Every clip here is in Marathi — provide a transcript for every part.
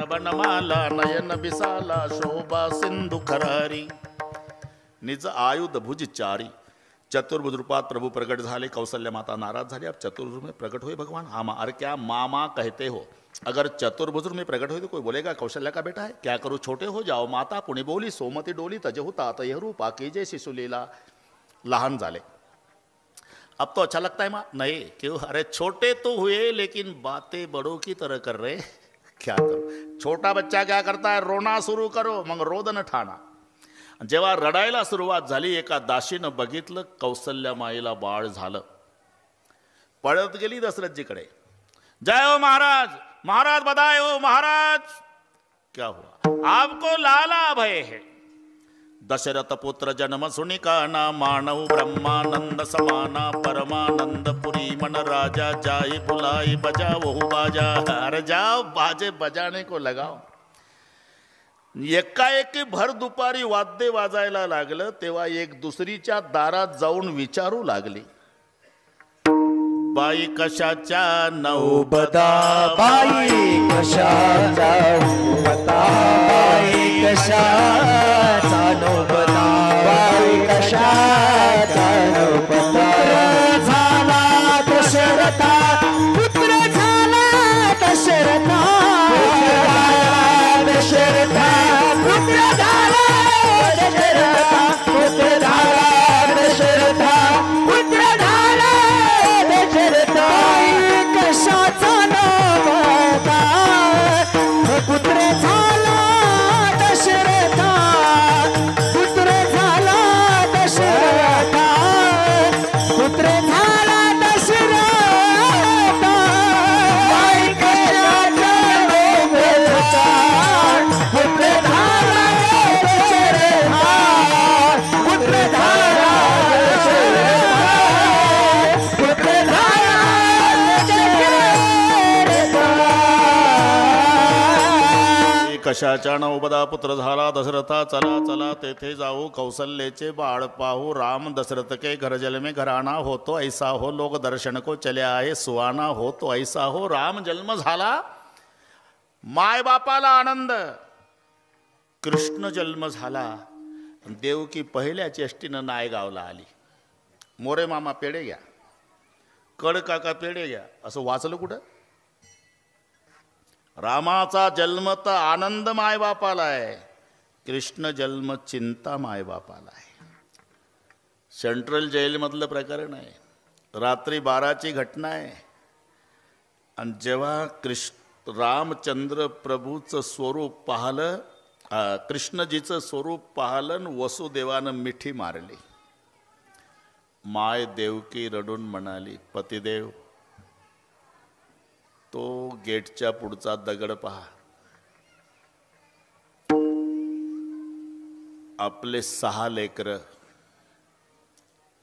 बनमाला नयन बिसाला शोभा सिंधू खरारी निज आयुध भुज चारी चतुर्भुज रूपात प्रभु प्रकट झाले। कौशल्या माता नाराज झाली। अब चतुर्भुज में प्रकट हुए भगवान। हाँ माँ, अरे क्या मामा कहते हो? अगर चतुर्भुज में प्रकट हुए तो कोई बोलेगा कौशल्या का बेटा है? क्या करूँ, छोटे हो जाओ। माता पुणे बोली सोमती डोली तजहु तात यह रूपा कीजे शिशुलीला। लहान झाले। अब तो अच्छा लगता है माँ? नहीं, क्यों? अरे छोटे तो हुए लेकिन बातें बड़ों की तरह कर रहे। क्या करो, छोटा बच्चा क्या करता है, रोना सुरू करो मग रोदन ठाणा। जेव्हा रडायला सुरुवात झाली एका दासीनं बघितलं कौसल्या माईला बाळ झालं। पळत गेली दशरथजीकडे। जय हो महाराज, महाराज बधाई हो महाराज। क्या हुआ? आपको लाला भय है। दशरथ पुत्र जन्म सुनिका ना मानव ब्रह्मानंद समाना परमानंद पुरी मन राजा जाई बुलाई बजा वो बाजा। अरे जाओ बाजे बजाने को लगाओ। एकाएकी भर दुपारी वाद्य वाजायला लागलं तेव्हा एक दुसरीच्या दारात जाऊन विचारू लागली, बाई कशाच्या नौबदा, बाई कशाचा नौबदा, बाई कशाचा नौबदा, बाई कशाचा नौबदा। झाला दशरथा पुत्र झाला दशरथा, दशरथा पुत्र झाला दशरथा, पुत्र झाला दशरथा, पुत्र झाला दशरथा। कशाचा नौबदा, पुत्र झाला दशरथा, पुत्र झाला दशरथा, पुत्र झाला दशरथा। बाई कशाचा नौबदा, पुत्र झाला दशरथा, पुत्र झाला दशरथा, पुत्र झाला दशरथा। कशाच्या नौबदा पुत्र झाला दशरथा। चला चला तेथे जाऊ कौशल्येचे बाळ पाहू। राम दशरथ के घर जल में घराना हो तो ऐसा हो, लोग दर्शन को चले आए सुहाना हो तो ऐसा हो। राम जन्म झाला, माय बापाला आनंद। कृष्ण जन्म झाला, देवकी पहिल्या चेष्टीनं नायगावला आली। मोरे मामा पेढे घ्या, कड काका पेढे घ्या, असं वाचलं कुठं? रामाचा जन्म तर आनंद मायबापाला आहे, कृष्ण जन्म चिंता मायबापाला आहे। सेंट्रल जेलमधलं प्रकरण आहे, रात्री 12ची घटना आहे। आणि जेव्हा रामचंद्र प्रभूचं स्वरूप पाहलं, कृष्णजीचं स्वरूप पाहलं, वसुदेवानं मिठी मारली। माय देवकी रडून म्हणाली, पतिदेव तो गेटच्या पुढचा दगड पहा, आपले 6 लेकरं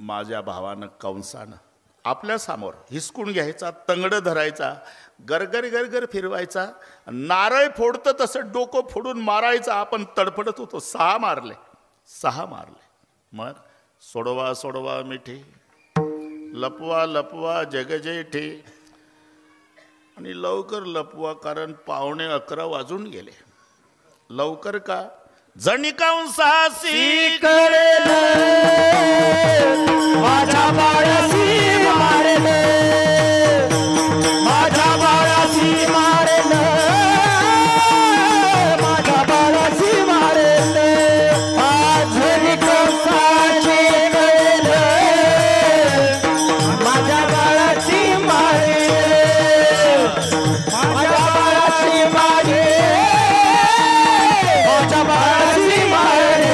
माझ्या भावानं कंसानं आपल्या समोर हिसकून घ्यायचा, तंगड धरायचा, गरगर गरगर फिरवायचा, नारळ फोडतं तसं डोकं फोडून मारायचा। आपण तडफडत होतो। 6 मारले, 6 मारले। मग सोडवा सोडवा मिठी, लपवा लपवा जगजेठी, आणि लवकर लपवा कारण 11:15 वाजून गेले। लवकर का? जणी कंसासी करेल माझ्या बाळासी मारेल, माझ्या बाळासी मारेल, माझ्या बाळासी मारेल। आज कंसाची करेल माझ्या बाळाची मारेल, माझ्या बाळाची मारेल, माझ्या बाळाची मारेल।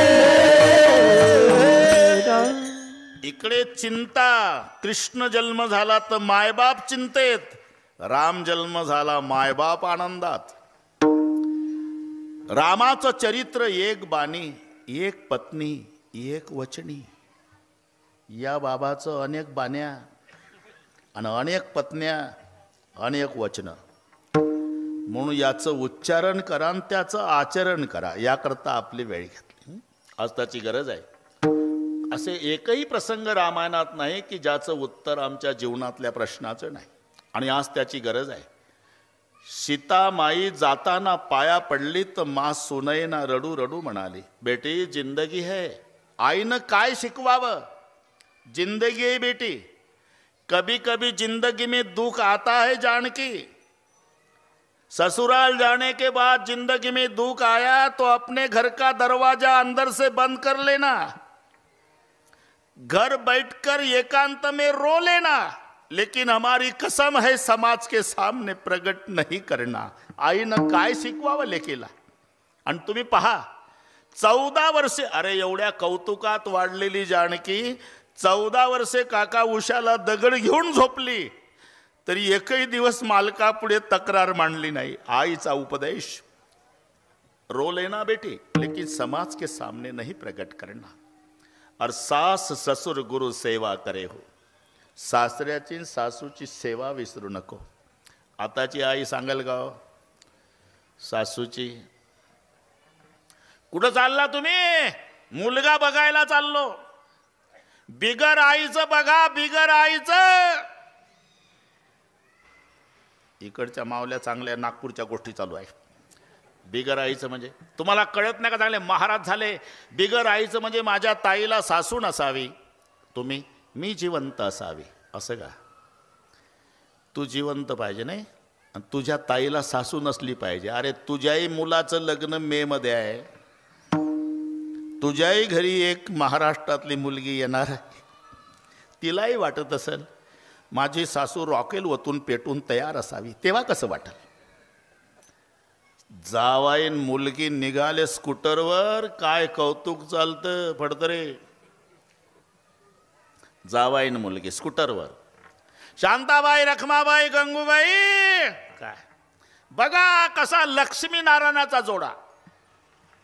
इकडे चिंता, कृष्ण जन्म झाला तर मायबाप चिंतेत, राम जन्म झाला मायबाप आनंदात। रामाचं चरित्र एक बाणी, एक पत्नी, एक वचनी। या बाबाचं अनेक बाण्या आणि अनेक पत्न्या, अनेक वचनं। म्हणून याचं उच्चारण करा आणि त्याचं आचरण करा, याकरता आपली वेळ घेतली। आज त्याची गरज आहे। असे एकही प्रसंग रामायणात नाही की ज्याचं उत्तर आमच्या जीवनातल्या प्रश्नाचं नाही, आणि आज त्याची गरज आहे। सीतामाई जाताना पाया पडली तर मा सुनयना रडू रडू म्हणाली, बेटी जिंदगी है. आईनं काय शिकवावं? जिंदगी है बेटी, कभी कभी जिंदगी में दुख आता है जानकी. ससुराल जाने के बाद जिंदगी में दुख आया तो अपने घर का दरवाजा अंदर से बंद कर लेना, घर बैठकर एकांत में रो लेना, लेकिन हमारी कसम है समाज के सामने प्रगट नहीं करना. आईनं काय शिकवावं लेकीला. आणि तुम्ही पहा 14 वर्षे, अरे एवढ्या कौतुकात वाढलेली जानकी 14 वर्षे काका उशाला दगड घेऊन झोपली तरी एकही दिवस मालकापुढे तक्रार मांडली नाही. आईचा उपदेश, रो लेना बेटी लेकिन समाज के सामने नहीं प्रकट करना. और सास ससुर गुरु सेवा करे हो. सासऱ्याची सासूची सेवा विसरू नको. आताची आई सांगेल का हो? सासूची, कुठं चालला तुम्ही? मुलगा बघायला चाललो. बिगर आईचं बघा, बिगर आईचं. इकडच्या मावल्या चांगल्या नागपूरच्या गोष्टी चालू आहे. बिगर आईचं म्हणजे तुम्हाला कळत नाही का? चांगले महाराज झाले. बिगर आईचं म्हणजे माझ्या ताईला सासू नसावी, तुम्ही मी जिवंत असावी, असं का? तू जिवंत पाहिजे नाही आणि तुझ्या ताईला सासू नसली पाहिजे. अरे तुझ्याही मुलाचं लग्न मे मध्ये आहे, तुझ्याही घरी एक महाराष्ट्रातली मुलगी येणार आहे. तिलाही वाटत असेल माझी सासू रॉकेल वतून पेटून तयार असावी, तेव्हा कसं वाटेल? जावाईन मुलगी निघाले स्कूटरवर, काय कौतुक चालतं फडतरे. जावाईन मुलगी स्कूटरवर, शांताबाई, रखमाबाई, गंगूबाई, काय बघा कसा लक्ष्मीनारायणाचा जोडा.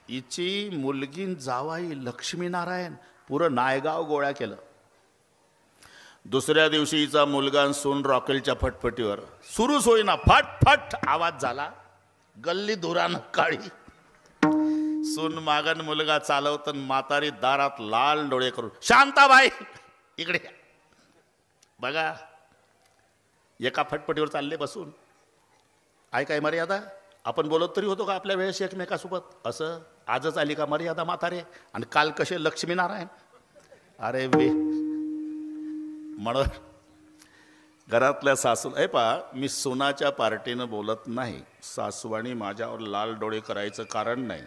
हिची मुलगी जावाई लक्ष्मीनारायण, पुरं नायगाव गोळ्या केलं. दुसऱ्या दिवशी हिचा मुलगा सून रॉकेलच्या फटफटीवर, सुरूच होईना, फट फट आवाज झाला. गल्ली धुरानं काळी. सून मागन, मुलगा चालवतन, म्हातारी दारात लाल डोळे करून, शांताबाई इकडे बघा. एका फटफटीवर चालले बसून. आहे काय मर्यादा? आपण बोलत तरी होतो का आपल्या वेळेस एकमेकासोबत? असं आजच आली का मर्यादा म्हातारे? आणि काल कसे लक्ष्मीनारायण. अरे वे म्हणून घरातल्या सासू, हे पहा मी सुनाच्या पार्टीनं बोलत नाही. सासूवाणी माझ्यावर लाल डोळे करायचं कारण नाही.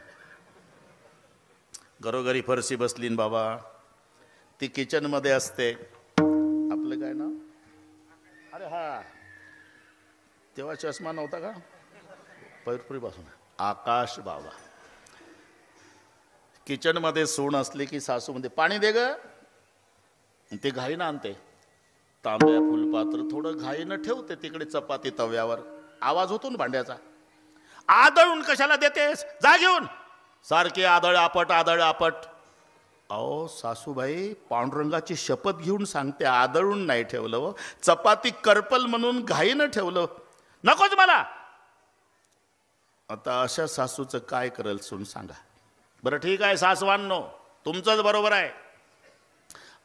घरोघरी फरशी बसलीन बाबा, ती किचनमध्ये असते. आपलं काय नाव? अरे हा, तेव्हा चष्मा नव्हता का? पैरपुरीपासून आकाश बाबा. किचनमध्ये सून असली की सासू म्हणते पाणी दे ग. ते घाईनं आणते. तांब्या फुलपात्र थोडं घाईनं ठेवते तिकडे चपाती तव्यावर. आवाज होतो ना भांड्याचा. आदळून कशाला देतेस? जा घेऊन. सारखे आदळ आपट, आदळ आपट. अहो सासूबाई पांडुरंगाची शपथ घेऊन सांगते, आदळून नाही ठेवलं हो. चपाती करपल म्हणून घाईनं ठेवलं. नकोच मला. आता अशा सासूचं काय करेल सून सांगा बरं? ठीक आहे सासवांनो, तुमचंच बरोबर आहे.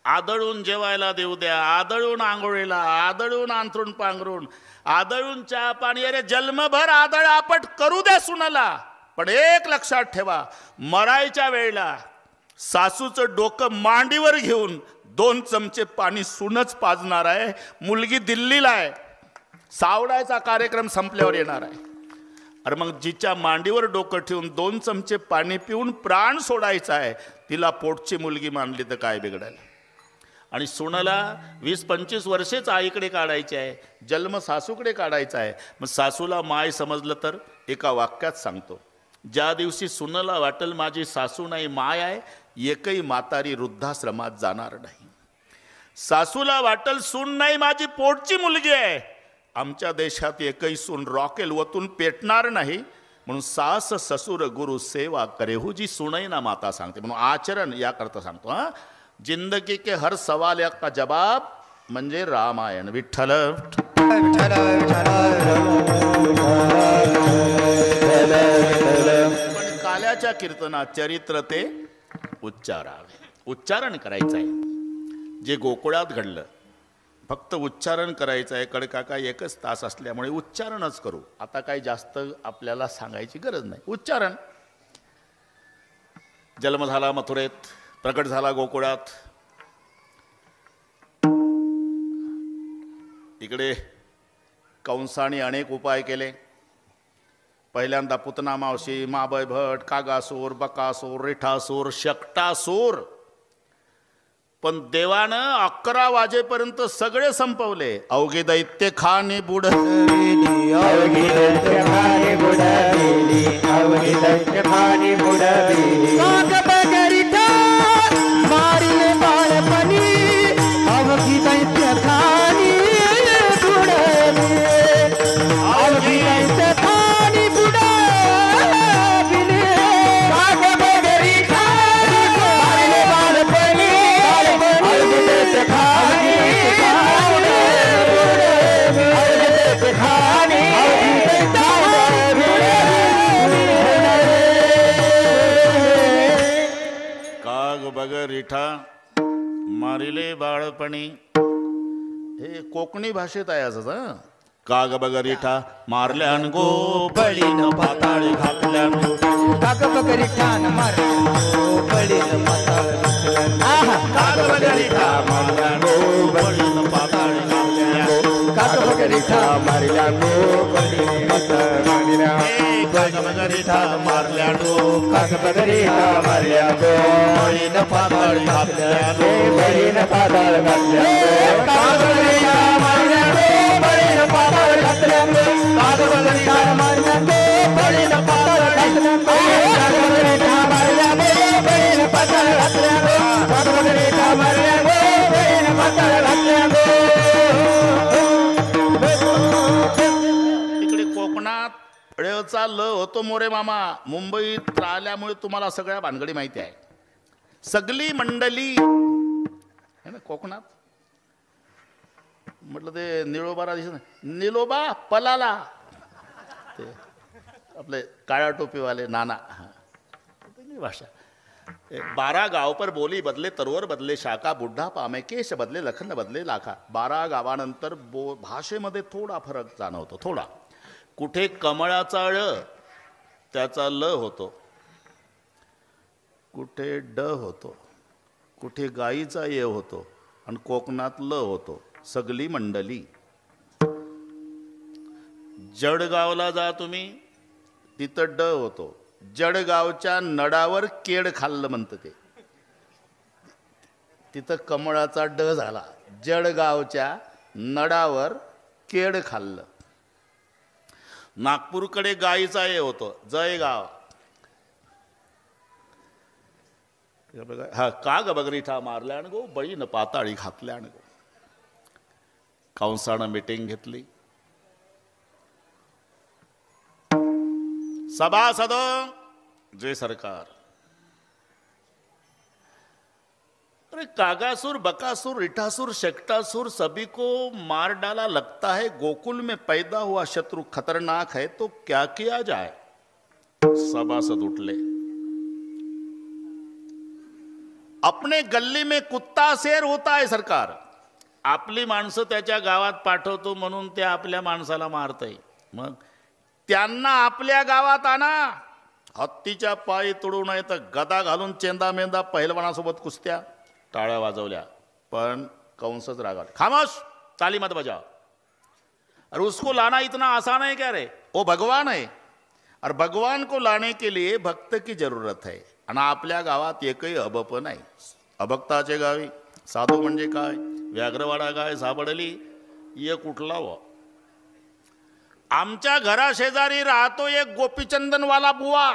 आदळून जेवायला देऊ द्या, आदळून आंघोळीला, आदळून अंथरूण पांघरून, आदळून चहा पाणी, अरे जन्मभर आदळ आपट करू द्या सुनाला. पण एक लक्षात ठेवा, मरायच्या वेळेला सासूचं डोकं मांडीवर घेऊन 2 चमचे पाणी सूनच पाजणार आहे. मुलगी दिल्लीला आहे, सावडायचा कार्यक्रम संपल्यावर येणार आहे. अरे मग जिच्या मांडीवर डोकं ठेवून 2 चमचे पाणी पिऊन प्राण सोडायचा आहे, तिला पोटची मुलगी मानली तर काय बिघडायला? आणि सुनाला 20-25 वर्षेच आईकडे काढायचे आहे, जन्म सासूकडे काढायचा आहे. मग सासूला माय समजलं तर एका वाक्यात सांगतो, ज्या दिवशी सुनाला वाटेल माझी सासू नाही माय आहे, एकही म्हातारी वृद्धाश्रमात जाणार नाही. सासूला वाटेल सून नाही माझी पोटची मुलगी आहे, आमच्या देशात एकही सून रॉकेल वतून पेटणार नाही. म्हणून सास ससुर गुरु सेवा करे हो जी सुनई ना माता सांगते. म्हणून आचरण याकरता सांगतो. हा, जिंदगी के हर सवाल का जवाब म्हणजे रामायण. विठ्ठल पण काल्याच्या कीर्तनात चरित्र ते उच्चारावे, उच्चारण करायचं आहे. जे गोकुळात घडलं फक्त उच्चारण करायचं आहे. कडकाका एकच तास असल्यामुळे उच्चारणच करू. आता काही जास्त आपल्याला सांगायची गरज नाही. उच्चारण. जन्म झाला मथुरेत, प्रकट झाला गोकुळात. इकडे कंसाने अनेक उपाय केले. पहिल्यांदा पुतना मावशी, माबय भट, कागासूर, बकासूर, रिठासूर, शकटासूर. पण देवानं 11 वाजेपर्यंत सगळे संपवले. अवघे दैत्य खाणे बुडविली, अवघी दैत्य खाणे बुडविली, अवघी दैत्य खाणे बुडविली. काग बगरिका मारिले बाळपणी, अवघी दैत्य खाणे बुडविली, अवघी दैत्य खाणे बुडविली. काग बगरिका मारिले बाळपणी, अवघी दैत्य खाणे बुडविली, अवघी दैत्य खाणे काग बग रिठा मारिले बाळपणी. हे कोकणी भाषेत आहे असं. हं? काग बग रिठा मारल्यान गो, बळीन पाताळी घातल्यान गो. काग बगरिठान मारल्यान गो, बळीन पाताळ घातल्यान गो. काग बग रिठा मारल्यान गो, बळीन पाताळी घातल्यान गो. काग बगरिठा मारल्यान गो, बळीन पाताळ घातल्यान गो. काग बग रिठा मारल्यान गो, काग बगरिठा मारल्यान गो, बळीन पाताळी घातल्यान गो. बळीन पाताळ घातल्यान गो. काग बगरिठा मारल्यान गो, बळीन पाताळ घातल्यान गो. काग बगरिठा मारल्यान गो, बळीन पाताळ घातल्यान गो. काग बगरिठा मारल्यान गो, बळीन पाताळ घातल्यान गो. काग बगरिठा मारल्यान गो, बळीन पाताळ घातल्यान गो. इकडे कोकणात ळचा ल होतो मोरे मामा. मुंबईत राहिल्यामुळे तुम्हाला सगळ्या भानगडी माहिती आहे. सगळी मंडळी है ना कोकणात. म्हटलं ते निळोबाला दिसत नाही. निलोबा पलाला. ते आपले काळ्या टोपीवाले नाना. भाषा 12 गाव पर बोली बदले, तरोवर बदले शाखा, बुड्ढा पामे केश बदले, लखन बदले लाखा. 12 गावानंतर भाषेमध्ये थोडा फरक जाणवतो. थोडा. कुठे कमळाचा ळ त्याचा ल होतो, कुठे ड होतो, कुठे गाईचा ये होतो, आणि कोकणात ल होतो. सगळी मंडळी. जळगावला जा तुम्ही, तिथं ड होतो. जळगावच्या नडावर केड खाल्लं म्हणतं ते. तिथं कमळाचा ड झाला. जळगावच्या नडावर केड खाल्लं. नागपूरकडे गाईचा ये होतो, जयगाव. हा काग बगरिठा मारल्यान गो, बळीन पाताळी घातल्यान गो. कंसानं मीटिंग घेतली. सभासद जय सरकार. अरे कागासुर, बकासुर, रिठासुर, शकटासुर सभी को मार डाला. लगता है गोकुल में पैदा हुआ शत्रु खतरनाक है, तो क्या किया जाए. सभासद उठले. अपने गल्ली में कुत्ता शेर होता है सरकार. आपली माणसं त्याच्या गावात पाठवतो म्हणून ते आपल्या माणसाला मारतय. मग त्यांना आपल्या गावात आणा. हत्तीच्या पायी तुडू नये तर गदा घालून चेंदा मेंदा पहिलवानासोबत कुस्त्या. टाळ्या वाजवल्या. पण कंसच रागावला. खामोश, ताली मत बजाओ. अरे उसको लाना इतना आसान है क्या रे. वो भगवान है. और भगवान को लाने के लिए भक्त की जरूरत है. आणि आपल्या गावात एकही अबप नाही. अभक्ताचे गावी साधू म्हणजे काय, व्याघ्रवाडा काय सापडली, ये कुठला व. आमच्या घराशेजारी राहतो एक गोपीचंदनवाला बुवा.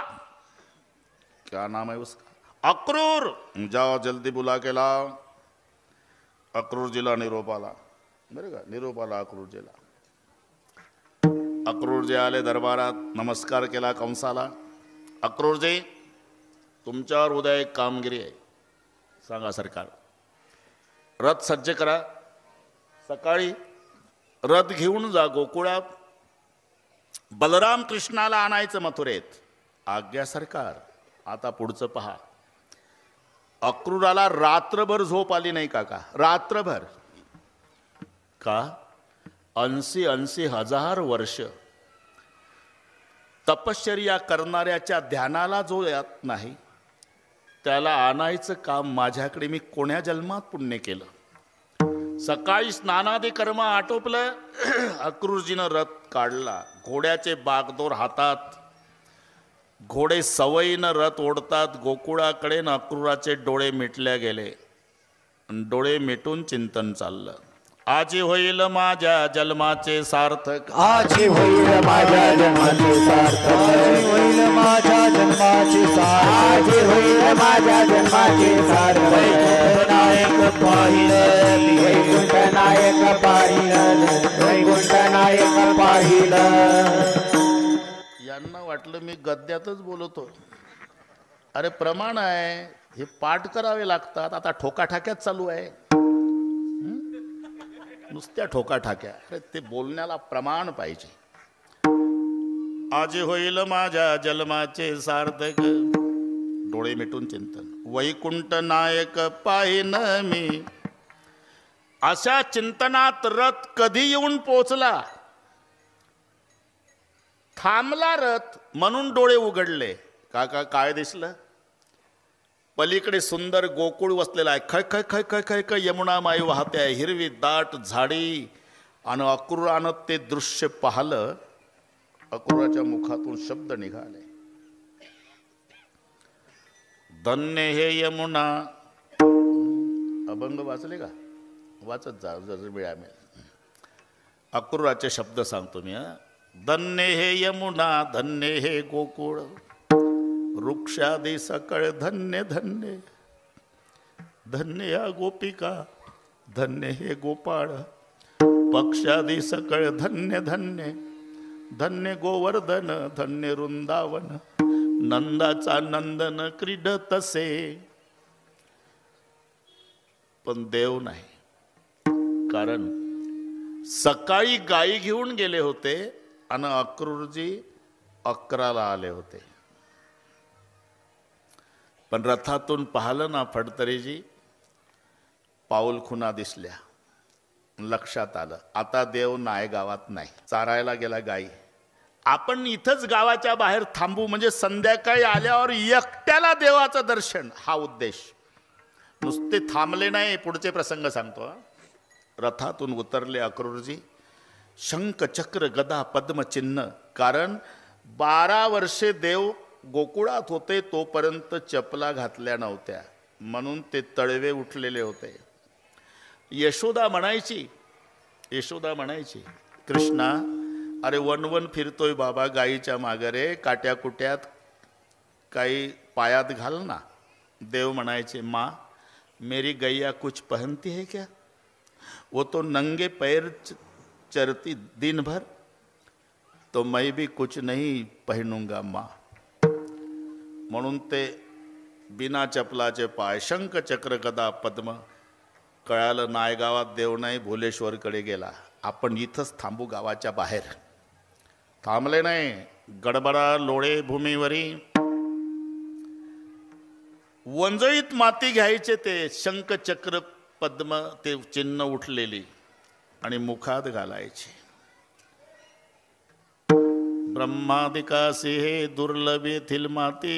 क्या नाम है उसका. अक्रूर. जाओ जल्दी बुला के लाओ. अक्रूर जिला निरोपाला. बरं का, निरोपाला अक्रूर जिला. अक्रूरजी आले दरबारात. नमस्कार केला कंसाला. अक्रूरजी, तुमच्यावर उद्या एक कामगिरी आहे. सांगा सरकार. रथ सज्ज करा. सकाळी रथ घेऊन जा गोकुळात. बलराम कृष्णाला आणायचं मथुरेत. आज्ञा सरकार. आता पुढचं पहा. अक्रूराला रात्रभर झोप आली नाही काका. रात्रभर. का 80 हजार वर्ष तपश्चर्या करणाऱ्याच्या ध्यानाला जो येत नाही त्याला आणायचं काम माझ्याकडे मी कोण्या जन्मात पुण्य केलं. सकाळी स्नानादी कर्म आटोपलं. अक्रूरजीनं रथ काढला. घोड्याचे बागदोर हातात. घोडे सवयीनं रथ ओढतात गोकुळाकडे. न अक्रूराचे डोळे मिटल्या गेले. डोळे मिटून चिंतन चाललं. आजी होईल माझ्या जन्माचे सार्थक. आजी होईल माझ्या जन्माचे सार्थक. आजी होईल माझ्या जन्माचे सार्थक. आजी होईल माझ्या जन्माचे सार्थक. वैकुंठ नायक पाहिलं. वैकुंठ नायक पाहिलं. वैकुंठ नायक पाहिलं. यांना वाटलं मी गद्यातच बोलतो. अरे प्रमाण आहे, हे पाठ करावे लागतात. आता ठोकाठाक्यात चालू आहे, नुसत्या ठोकाठाक्या. अरे ते बोलण्याला प्रमाण पाहिजे. आजी होईल माझ्या जन्माचे सार्थक. डोळे मिटून चिंतन. वैकुंठ नायक पाहिन मी. अशा चिंतनात रथ कधी येऊन पोचला. थांबला रथ म्हणून डोळे उघडले. काका काय दिसलं? पलीकडे सुंदर गोकुळ वसलेला आहे. खय खय खय खय खय खय यमुना माई वाहते आहे. हिरवी दाट झाडी. आणि अक्रूरानं ते दृश्य पाहिलं. अक्रूराच्या मुखातून शब्द निघाले. धन्य हे यमुना. अभंग वाचले का? वाचत जा जर वेळ मिळेल. अक्रूराचे शब्द सांगतो मी. धन्य हे यमुना. धन्य हे गोकुळ. वृक्षादी सकळ धन्य धन्य. धन्य या गोपिका. धन्य हे गोपाळ. पक्षादी सकळ धन्य धन्य. धन्य गोवर्धन. धन्य वृंदावन. नंदाचा नंदन क्रीड तसे. पण देव नाही. कारण सकाळी गायी घेऊन गेले होते आणि अक्रूरजी 11ला आले होते. पण रथातून पाहिलं ना फडतरीजी, पाऊल खुणा दिसल्या. लक्षात आलं आता देव नाय गावात नाही. चारायला गेला गाई. आपण इथंच गावाच्या बाहेर थांबू म्हणजे संध्याकाळी आल्यावर एकट्याला देवाचं दर्शन. हा उद्देश. नुसते थांबले नाही. पुढचे प्रसंग सांगतो. रथातून उतरले अक्रूरजी. शंख चक्र गदा पद्मचिन्ह. कारण 12 वर्षे देव गोकुळात होते तोपर्यंत चपला घातल्या नव्हत्या म्हणून ते तळवे उठलेले होते. यशोदा म्हणायची कृष्णा अरे वनवन फिरतोय बाबा गाईच्या मागरे. काट्या कुट्यात काही पायात घाल ना. देव म्हणायचे माँ मेरी गैया कुछ पहनती है क्या? वो तो नंगे पैर चरती दिन भर. तो मैं भी कुछ नहीं पहनूंगा माँ. म्हणून ते बिना चपलाचे पाय. शंख चक्र गदा पद्म. कळालं नायगावात देव नाही. भोलेश्वरकडे गेला. आपण इथंच थांबू गावाच्या बाहेर. थांबले नाही. गडबडा लोळे भूमीवरी. वंजळीत माती घ्यायचे ते शंख चक्र पद्म ते चिन्ह उठलेली आणि मुखात घालायचे. ब्रह्मादिकासी हे दुर्लभ येथील माती.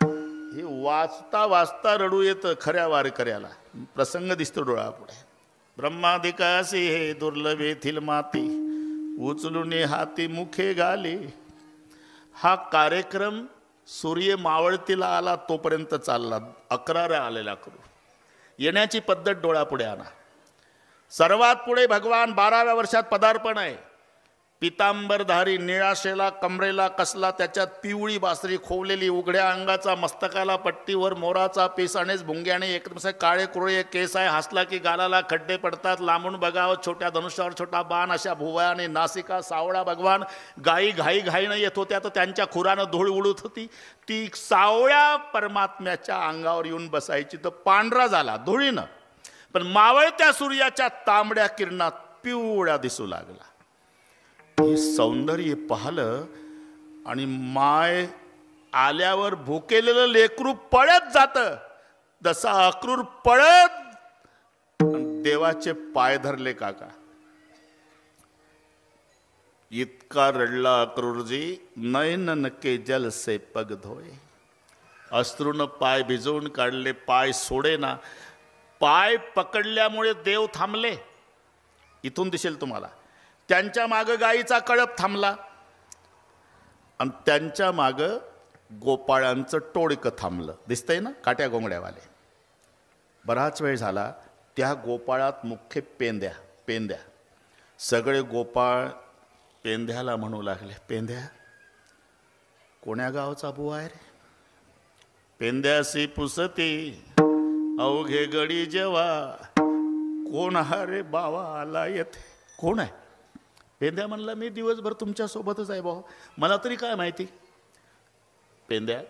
हे वाचता वाचता रडू येतं खऱ्या वारकऱ्याला. प्रसंग दिसतो डोळ्यापुढे. ब्रह्मादिकासी हे दुर्लभ येथील माती. उचलून हाती मुखे घाली. हा कार्यक्रम सूर्य मावळतीला आला तोपर्यंत चालला. 11 आलेला करू. येण्याची पद्धत डोळ्यापुढे आणा. सर्वात पुढे भगवान 12व्या वर्षात पदार्पण आहे. पितांबरधारी निळाशेला कमरेला कसला त्याच्यात पिवळी बासरी खोवलेली. उघड्या अंगाचा. मस्तकाला पट्टीवर मोराचा पीस. अनेस भुंग्याने एकदम काळे कुरळे केस आहे. हसला की गालाला खड्डे पडतात. लांबून बघावं छोट्या धनुष्यावर छोटा बाण. अशा भुवयाने नासिका. सावळा भगवान. गायी घाईनं येत होत्या तर त्यांच्या खुरानं धूळ उडत होती. ती सावळ्या परमात्म्याच्या अंगावर येऊन बसायची तर पांढरा झाला धुळीनं. पण मावळत्या सूर्याच्या तांबड्या किरणात पिवळा दिसू लागला. हे सौंदर्य पाहिलं आणि माय आल्यावर भुकेलेलं लेकरू पळत जातं. जसा अक्रूर पळत देवाचे पाय धरले काका. इतका रडला अक्रूरजी, नयन के जल से पग धोए. अश्रूनं पाय भिजवून काढले, पाय सोडे ना. पाय पकडल्यामुळे देव थांबले. इथून दिसेल तुम्हाला. त्यांच्या मागं गाईचा कळप थांबला आणि त्यांच्या मागं गोपाळांचं टोळकं थांबलं. दिसतंय ना, काट्या गोंगड्यावाले. बराच वेळ झाला. त्या गोपाळात मुख्य पेंद्या. सगळे गोपाळ पेंद्याला म्हणू लागले, पेंद्या कोण्या गावचा बुवा आहे रे? पेंद्यासी पुसती अवघे गडी जेव्हा, कोण हा रे बावा आला येथे? कोण आहे? पेंद्या म्हणला, मी दिवसभर तुमच्या सोबतच आहे भाऊ, मला तरी काय माहिती. पेंद्या,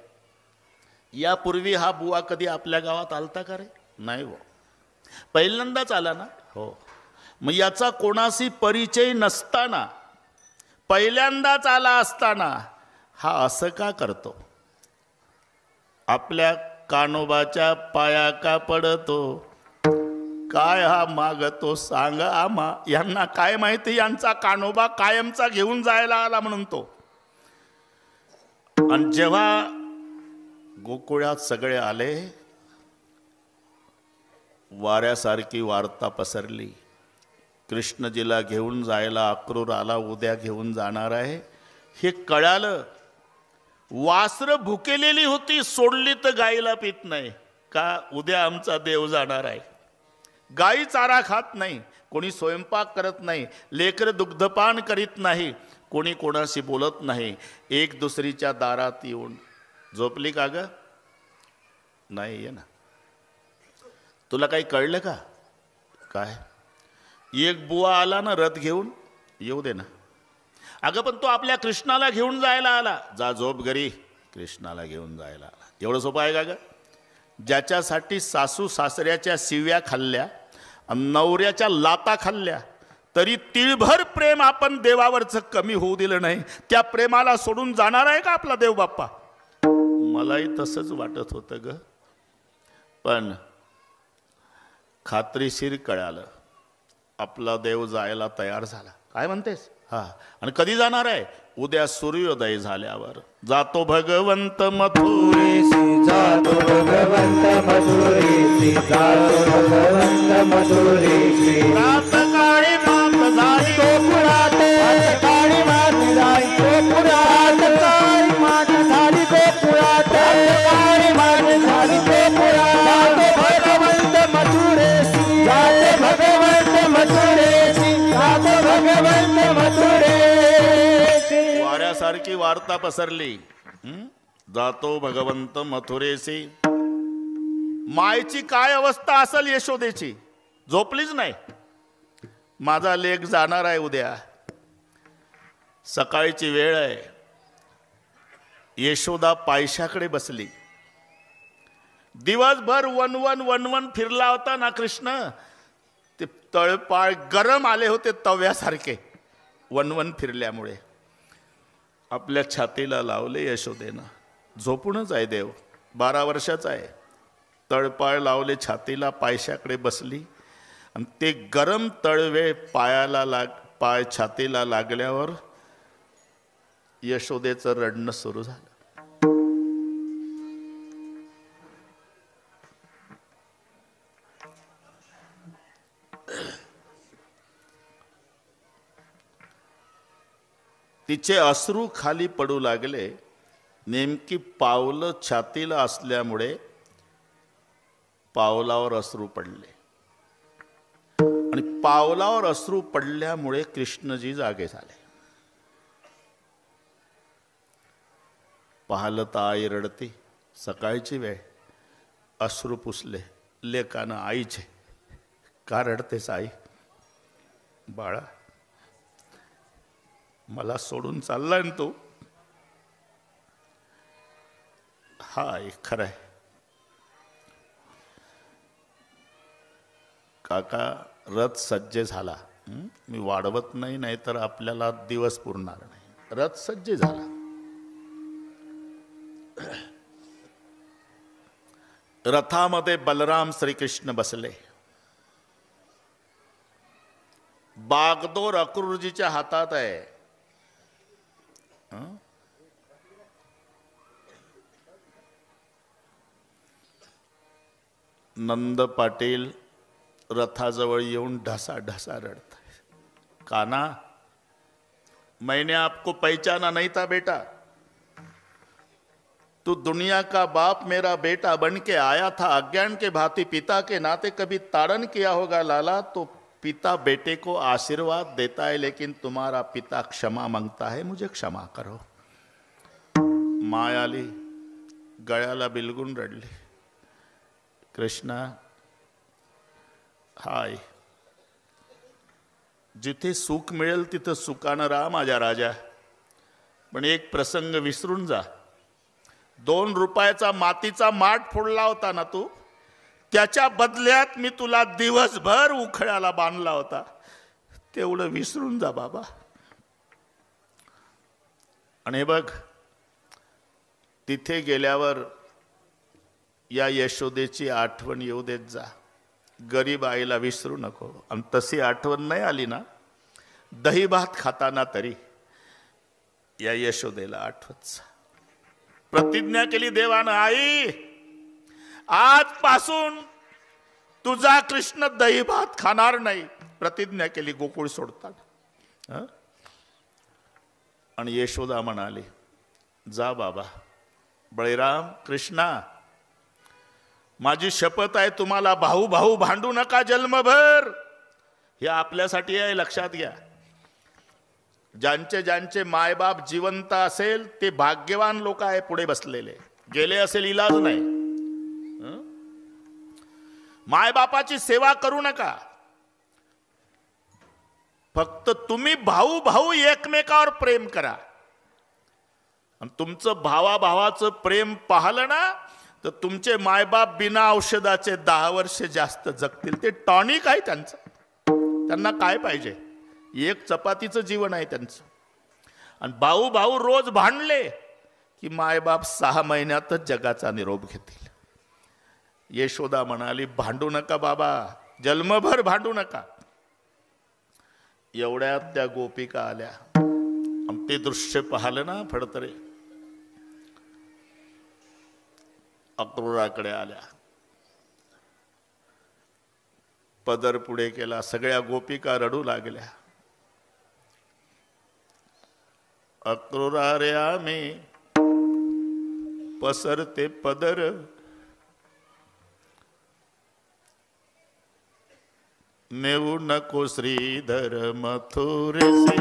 यापूर्वी हा बुवा कधी आपल्या गावात आलता का रे? नाही भाऊ. पहिल्यांदाच आला ना? हो. मग याचा कोणाशी परिचय नसताना, पहिल्यांदाच आला असताना हा असं का करतो? आपल्या कानोबाच्या पाया का पडतो? काय हा मागतो सांगा आम्हा. यांना काय माहिती, यांचा कानोबा कायमचा घेऊन जायला आला म्हणून तो. आणि जेव्हा गोकुळात सगळे आले, वाऱ्यासारखी वार्ता पसरली. कृष्णजीला घेऊन जायला अक्रूर आला, उद्या घेऊन जाणार आहे हे कळालं. वासरं भुकेलेली होती, सोडली तर गाईला पित नाही का? उद्या आमचा देव जाणार आहे. गाई चारा खात नाही, कोणी स्वयंपाक करत नाही, लेकरं दुग्धपान करीत नाही, कोणी कोणाशी बोलत नाही. एक दुसरीच्या दारात येऊन झोपली का ग? नाही ये ना. तुला काही कळलं का? काय? एक बुवा आला ना रथ घेऊन, येऊ दे ना. अगं पण तो आपल्या कृष्णाला घेऊन जायला आला. जा झोप घरी, कृष्णाला घेऊन जायला आला. एवढं सोपं आहे का ग? ज्याच्यासाठी सासू सासऱ्याच्या शिव्या खाल्ल्या, नवऱ्याच्या लाता खाल्ल्या, तरी तिळभर प्रेम आपण देवावरचं कमी होऊ दिलं नाही, त्या प्रेमाला सोडून जाणार आहे का आपला देव बाप्पा? मलाही तसंच वाटत होतं ग. पण खात्रीशीर कळालं, आपला देव जायला तयार झाला. काय म्हणतेस? हा. आणि कधी जाणार आहे? उद्या सूर्योदय झाल्यावर. जातो भगवंत मथुरेसी, जातो भगवंत मथुरेसी, जातो भगवंत मथुरेसी. प्रातकाळी मात झाली गोकुळात, प्रातकाळी मात झाली गोकुळात, प्रातकाळी मात झाली गोकुळात, प्रातकाळी मात झाली गोकुळात. जातो भगवंत मथुरेसी, जातो भगवंत मथुरेसी, जातो भगवंत मथुरेसी. वाऱ्यासारखी वार्ता पसरली. जातो भगवंत मथुरेसी. मायची काय अवस्था असेल यशोदेची? झोपलीच नाही. माझा लेक जाणार आहे उद्या, सकाळची वेळ आहे. यशोदा पायशाकडे बसली. दिवसभर वनवन फिरला होता ना कृष्ण. ते तळपाळ गरम आले होते तव्यासारखे वनवन फिरल्यामुळे. आपल्या छातीला लावले यशोदेनं. झोपूनच आहे देव, 12 वर्षाचा आहे. तळपाळ लावले छातीला, पायशाकडे बसली आणि ते गरम तळवे पाय छातीला लागल्यावर यशोदेचं रडणं सुरू झालं. तिचे अश्रू खाली पडू लागले. नेमकी पावलं छातीला असल्यामुळे पावलावर अश्रू पडले आणि पावलावर अश्रू पडल्यामुळे कृष्णजी जागे झाले. पाहिलं तर आई रडते. सकाळची वेळ. अश्रू पुसले. लेकानं आईचे. का रडतेस आई? बाळा, मला सोडून चाललाय ना तू? हाय, खरं आहे काका. रथ सज्ज झाला. मी वाढवत नाही, नाहीतर आपल्याला दिवस पुरणार नाही. रथ सज्ज झाला. रथामध्ये बलराम श्रीकृष्ण बसले. बागदोर अक्रूरजीच्या हातात आहे. नंद पाटील रथाजवळ येऊन ढसा ढसा रडत आहे. काना, मैंने आपको पहचाना नहीं था बेटा. तू दुनिया का बाप मेरा बेटा बन के आया था. अज्ञान के भांति पिता के नाते कभी ताड़न किया होगा लाला. तो पिता बेटे को आशीर्वाद देता है, लेकिन तुम्हारा पिता क्षमा मांगता है. मुझे क्षमा करो. माय आली, गळ्याला बिलगून रडली. कृष्णा, हाय, जिथे सुख मिळेल तिथं सुखानं राहा माझ्या राजा. पण एक प्रसंग विसरून जा. 2 रुपयाचा मातीचा माठ फोडला होता ना तू, त्याच्या बदल्यात मी तुला दिवसभर उखळ्याला बांधला होता. तेवढं विसरून जा बाबा. आणि बघ, तिथे गेल्यावर या यशोदेची आठवण येऊ देत जा. गरीब आईला विसरू नको. आणि तशी आठवण नाही आली ना, दही भात खाताना तरी या यशोदेला आठवत जा. प्रतिज्ञा केली देवानं, आई आजपासून तुझा कृष्ण दही भात खाणार नाही. प्रतिज्ञा केली गोकुळ सोडताना. आणि यशोदा म्हणाली, जा बाबा. बळीराम, कृष्णा, माझी शपथ आहे, तुम्हाला भाऊ भाऊ भांडू नका जन्मभर. हे आपल्यासाठी आहे, लक्षात घ्या. ज्यांचे ज्यांचे मायबाप जिवंत असेल ते भाग्यवान लोक आहे पुढे बसलेले. गेले असेल इलाज नाही. मायबापाची सेवा करू नका. फक्त तुम्ही भाऊ भाऊ एकमेकावर प्रेम करा. आणि तुमचं भावाभावाचं प्रेम पाहिलं ना, तर तुमचे मायबाप बिना औषधाचे 10 वर्ष जास्त जगतील. ते टॉनिक आहे त्यांचं. त्यांना काय पाहिजे? एक चपातीचं जीवन आहे त्यांचं. आणि भाऊ भाऊ रोज भांडले की मायबाप 6 महिन्यातच जगाचा निरोप घेतील. यशोदा म्हणाली, भांडू नका बाबा, जन्मभर भांडू नका. एवढ्यात त्या गोपिका आल्या. ते दृश्य पाहिलं ना फडतरे, अक्रूराकडे आल्या. पदर पुढे केला. सगळ्या गोपिका रडू लागल्या. अक्रूरा रे आम्ही पसरते पदर, नेऊ नको श्रीधर मथुरेसी.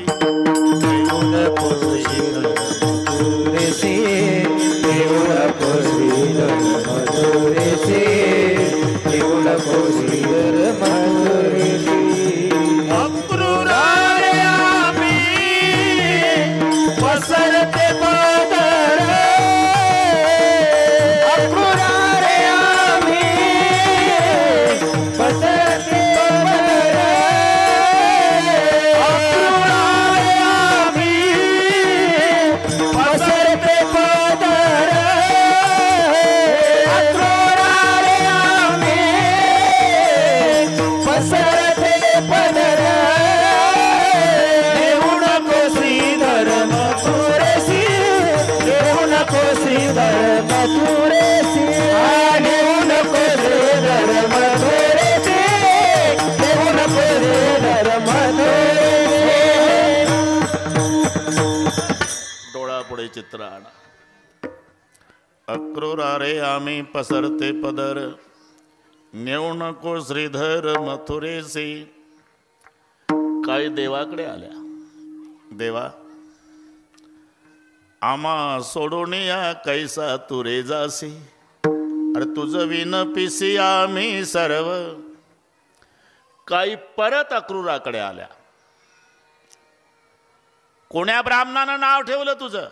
नेऊ नको श्रीधर मथुरेसी. नेऊ नको श्रीधर मथुरेसी. नेऊ नको श्रीधर मथुरेसी. अक्रूरा रे आम्ही पसरते पदर. अक्रूरा रे आम्ही पसरते पदर. अक्रूरा रे आम्ही पसरते पदर. अक्रूरा रे आम्ही पसरते पदर. नेऊ नको श्रीधर मथुरेसी. नेऊ नको श्रीधर मथुरेसी. नेऊ नको श्रीधर मथुरेसी. नेऊ नको श्रीधर मथुरेसी. डोळ्यापुढे चित्र आणा. अक्रूरा रे आम्ही पसरते पदर, नेऊ नको श्रीधर मथुरेसी. काही देवाकडे आल्या. देवा, आम्हा सोडून या कैसा तू रे जासी. अरे तुझं विन पिसी आम्ही सर्व. काही परत अक्रूराकडे आल्या. कोण्या ब्राह्मणानं नाव ठेवलं तुझं?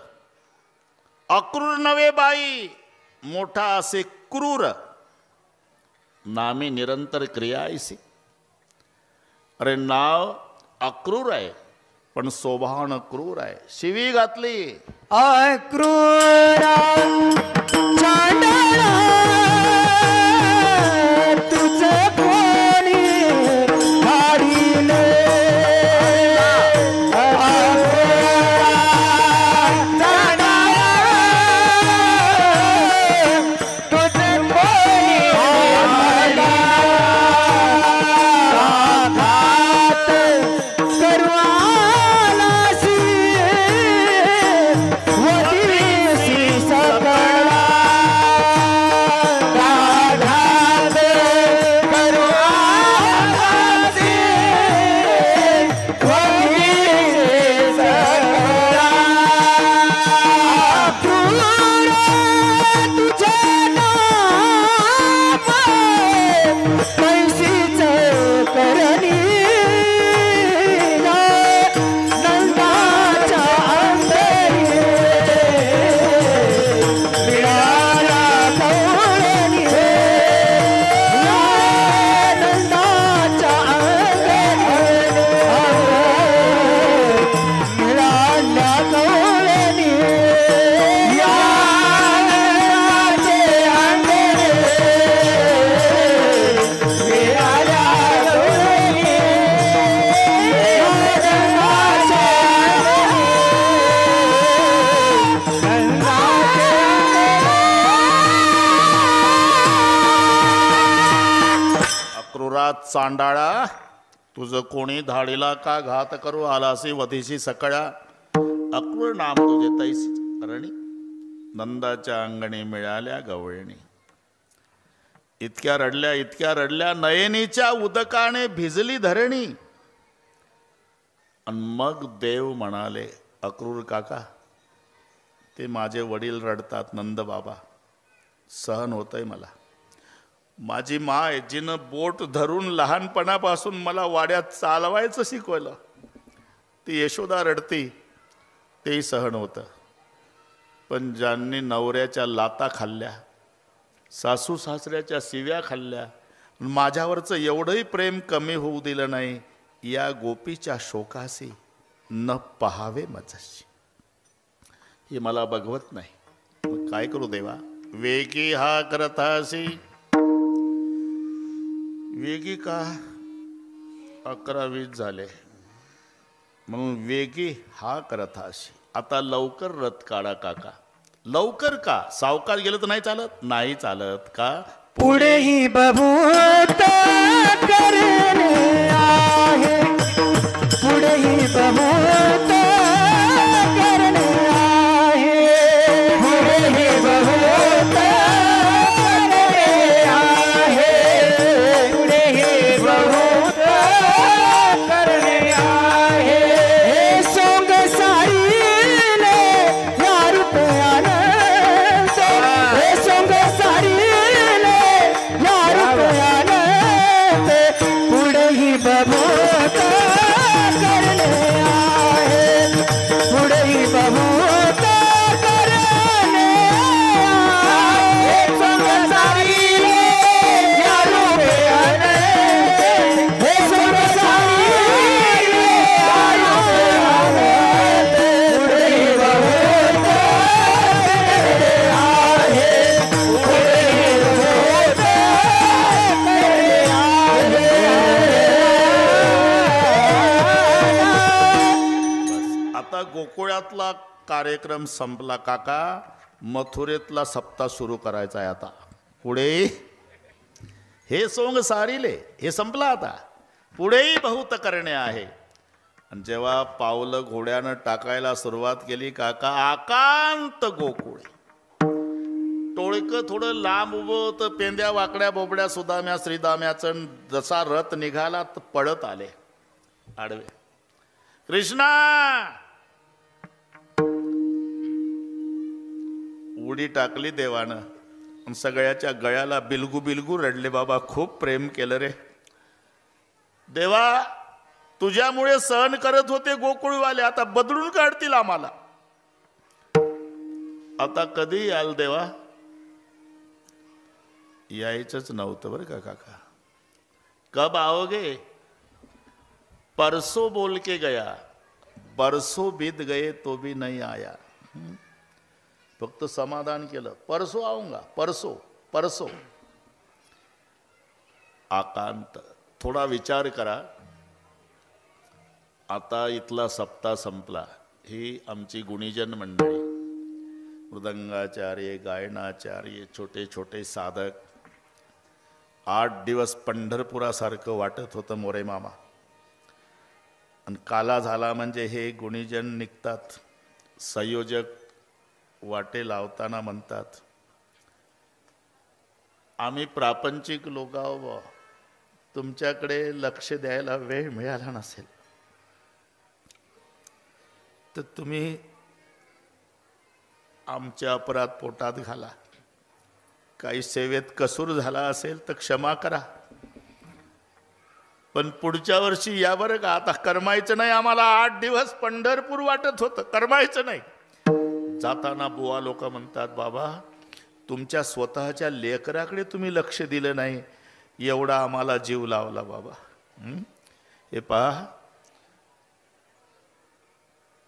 अक्रूर नवे बाई, मोठा असे क्रूर. नामी निरंतर क्रिया ऐसी. अरे नाव अक्रूर आहे पण स्वभावानं क्रूर आहे. शिवी घातली. अक्रूरा चांडळा तुझं कोणी हाडिले. तुझं कोणी चांडाळा, तुझं कोणी धाडीला का घात करू आलासी वधीशी सकळा. अक्रूर नाम तुझे तैसीच करणी, नंदाच्या अंगणी मिळाल्या गवळणी. इतक्या रडल्या नयनीच्या उदकाने भिजली धरणी. आणि मग देव म्हणाले, अक्रूर काका, ते माझे वडील रडतात नंद बाबा, सहन होतंय मला. माझी माय जिनं बोट धरून लहानपणापासून मला वाड्यात चालवायचं शिकवलं, ती यशोदा रडती, तेही सहन होतं. पण ज्यांनी नवऱ्याच्या लाता खाल्ल्या, सासू सासऱ्याच्या शिव्या खाल्ल्या, माझ्यावरचं एवढंही प्रेम कमी होऊ दिलं नाही, या गोपीच्या शोकासी न पहावे मजशी. हे मला बघवत नाही. मग काय करू देवा? वेगी हा करतासी, वेगी का? 11-20 झाले म्हणून वेगी हा करतासी. आता लवकर रथ काढा काका. लवकर का? सावकाश गेलं तर नाही चालत? नाही चालत का? पुढेही बभूत करणे आहे, पुढेही बभूत करणे आहे, पुढेही बभूत करणे आहे, पुढेही बभूत करणे आहे. हे सोंग सारीने या रुपयानं, हे सोंग सारीने या रुपयानं, पुढेही बभूत करणे आहे, पुढेही बभूत करणे आहे. सोंग सारीने या रुपयानं, हे सोंग सारीने या रुपयानं, पुढेही बभूत करणे आहे, पुढेही बभूत करणे आहे. आता गोकुळातला कार्यक्रम संपला काका, मथुरेतला सप्ताह सुरू करायचा आहे. आता पुढे हे सोंग सारिले, हे संपला. आता पुढेही बहुत करणे आहे. आणि जेव्हा पावलं घोड्यानं टाकायला सुरुवात केली काका, आकांत गोकुळ, टोळकं थोडं लांब उभं तर पेंद्या वाकड्या बोबड्या सुदाम्या श्रीदाम्याचं जसा रथ निघाला तर पळत आले आडवे. कृष्णा, उडी टाकली देवानं आणि सगळ्याच्या गळ्याला बिलगू बिलगू रडले. बाबा खूप प्रेम केलं रे देवा, तुझ्यामुळे सहन करत होते गोकुळवाले, आता बदलून काढतील आम्हाला. आता कधी याल देवा? यायचंच नव्हतं बरं का काका. कब आओगे? परसों बोल के गया, बरसों बीत गए तो भी नहीं आया. फक्त समाधान केलं, परसों आऊंगा, परसों परसों. आकांत. थोडा विचार करा. आता इथला सप्ताह संपला. ही आमची गुणीजन मंडळी, मृदंगाचार्य, गायनाचार्य, छोटे छोटे साधक. 8 दिवस पंढरपुरासारखं वाटत होतं मोरे मामा. आणि काला झाला म्हणजे हे गुणीजन निघतात. संयोजक वाटे लावताना म्हणतात, आम्ही प्रापंचिक लोक आहो, तुमच्याकडे लक्ष द्यायला वेळ मिळाला नसेल तर तुम्ही आमच्या अपराध पोटात घाला. काही सेवेत कसूर झाला असेल तर क्षमा करा. पण पुढच्या वर्षी या बरं का. आता करमायचं नाही आम्हाला. 8 दिवस पंढरपूर वाटत होतं, करमायचं नाही. जाताना बुवा लोक म्हणतात, बाबा तुमच्या स्वतःच्या लेकराकडे तुम्ही लक्ष दिलं नाही, एवढा आम्हाला जीव लावला बाबा. हे पहा,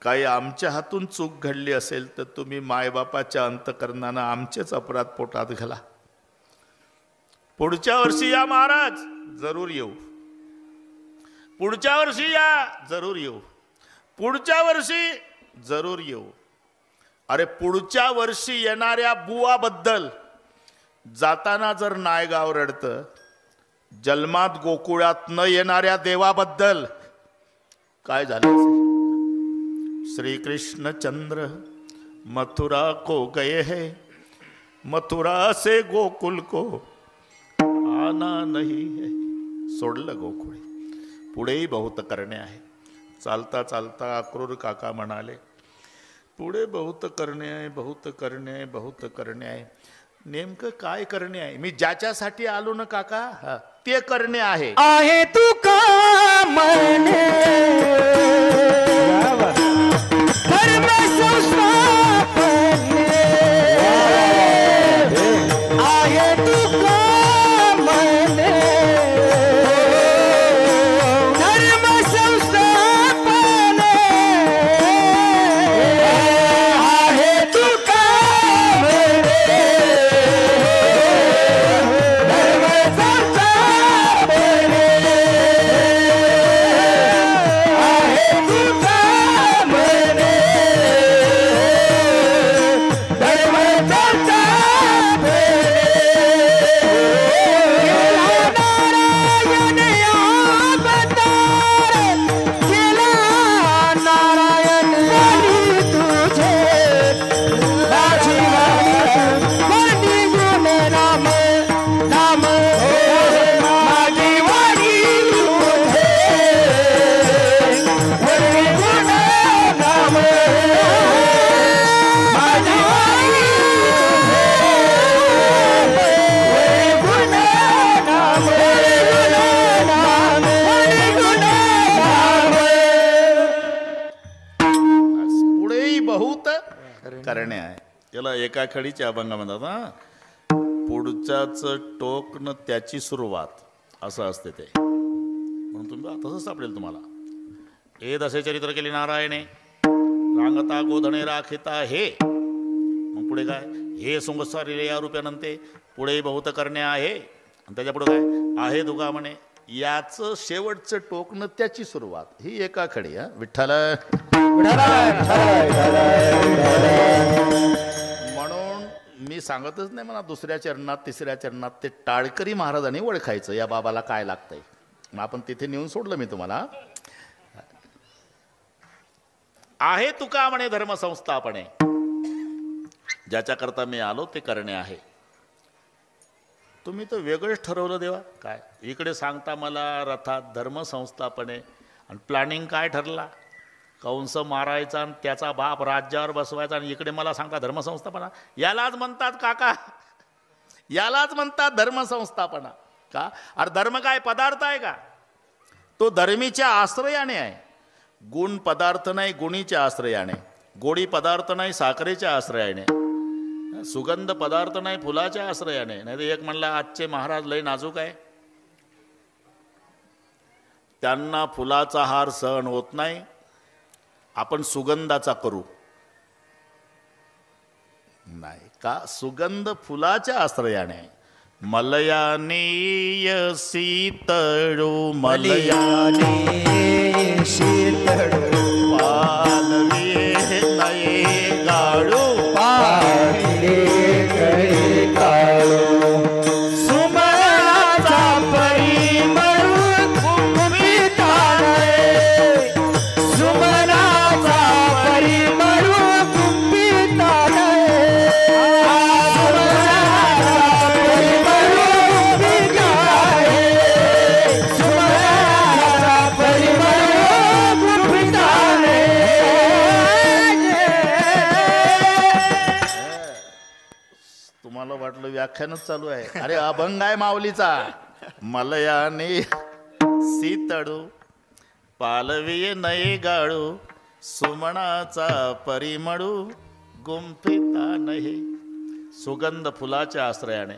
काही आमच्या हातून चूक घडली असेल तर तुम्ही मायबापाच्या अंतकरणानं आमचेच अपराध पोटात घाला. पुढच्या वर्षी या महाराज, जरूर येऊ. पुढच्या वर्षी या, जरूर येऊ. पुढच्या वर्षी जरूर येऊ. अरे पुढच्या वर्षी येणाऱ्या बुवाबद्दल जाताना जर नायगाव रडतं जन्मात गोकुळात न येणाऱ्या देवाबद्दल काय झाले असेल? श्रीकृष्ण चंद्र मथुरा को गए है, मथुरा से गोकुल को आना नहीं है. सोडलं गोकुळ. पुढेही बहुत करणे आहे. चालता चालता अक्रूर काका म्हणाले, पुढे बहुत करणे आहे, बहुत करणे आहे, बहुत करणे आहे. नेमकं काय करणे आहे? मी ज्याच्यासाठी आलो ना काका, ते करणे आहे. आहे तू का म्हणे धर्म संस्थापने, आहे तू का म्हणे धर्म संस्थापने, आहे तू का म्हणे धर्म संस्थापने, आहे तू का म्हणे धर्म संस्थापने. केला नारायण वाणी तुझे, माझी वाणी गुण राम राम, माझी वाणी तुझे गुण राम, माझी वाणी गुण राम, गुण राम. पुढेही बहुत करणे आहे. त्याला एका खडीचे अभंग म्हणतात ना, पुढच्याच टोक न त्याची सुरुवात, असं असते ते. म्हणून तुम्ही तसंच सापडेल तुम्हाला. हे दसे चरित्र केले नारायणे, रांगता गोधणे राखिता हे. मग पुढे काय? हे सुंगसारिले या रूप्यानंते. पुढेही बहुत करणे आहे. आणि त्याच्या पुढे काय आहे? तुका म्हणे. याचं शेवटचं टोक न त्याची सुरुवात, ही एका खडी. हा विठ्ठल. म्हणून मी सांगतच नाही म्हणा, दुसऱ्या चरणात तिसऱ्या चरणात ते टाळकरी महाराजांनी ओळखायचं या बाबाला काय लागतंय. मग आपण तिथे नेऊन सोडलं मी तुम्हाला. आहे तुका म्हणे धर्म संस्थापने, ज्याच्याकरता मी आलो ते करणे आहे. तुम्ही तर वेगळंच ठरवलं देवा. काय इकडे सांगता मला रथात धर्म संस्थापने, आणि प्लॅनिंग काय ठरला? कंस मारायचा आणि त्याचा बाप राज्यावर बसवायचा, आणि इकडे मला सांगता धर्मसंस्थापना. यालाच म्हणतात काका, यालाच म्हणतात धर्मसंस्थापना. का? अरे धर्म काय पदार्थ आहे का? तो धर्मीच्या आश्रयाने आहे. गुण पदार्थ नाही, गुणीच्या आश्रयाने. गोडी पदार्थ नाही, साखरेच्या आश्रयाने. सुगंध पदार्थ नाही, फुलाच्या आश्रयाने. नाही तर एक म्हणला आजचे महाराज लय नाजूक आहे, त्यांना फुलाचा हार सहन होत नाही, आपण सुगंधाचा करू. नाही का? सुगंध फुलाच्या आश्रयाने. मलयानीय शीतळू, मलयानी शीतळू, पालवी नये गाळू, पाहिले गळे काळू, सुमनाचा परिमळ कुंभिताने, सुमनाचा परिमळ कुंभिताने, सुमनाचा परिमळ कुंभिताने, सुमनाचा परिमळ कुंभिताने. तुम्हाला वाटलं व्याख्यानच चालू आहे. अरे अभंग आहे माऊलीचा. मलयाने सीतळू, पालवी नये गाळू, सुमणाचा परिमळू गुंफिता नाही. सुगंध फुलाच्या आश्रयाने.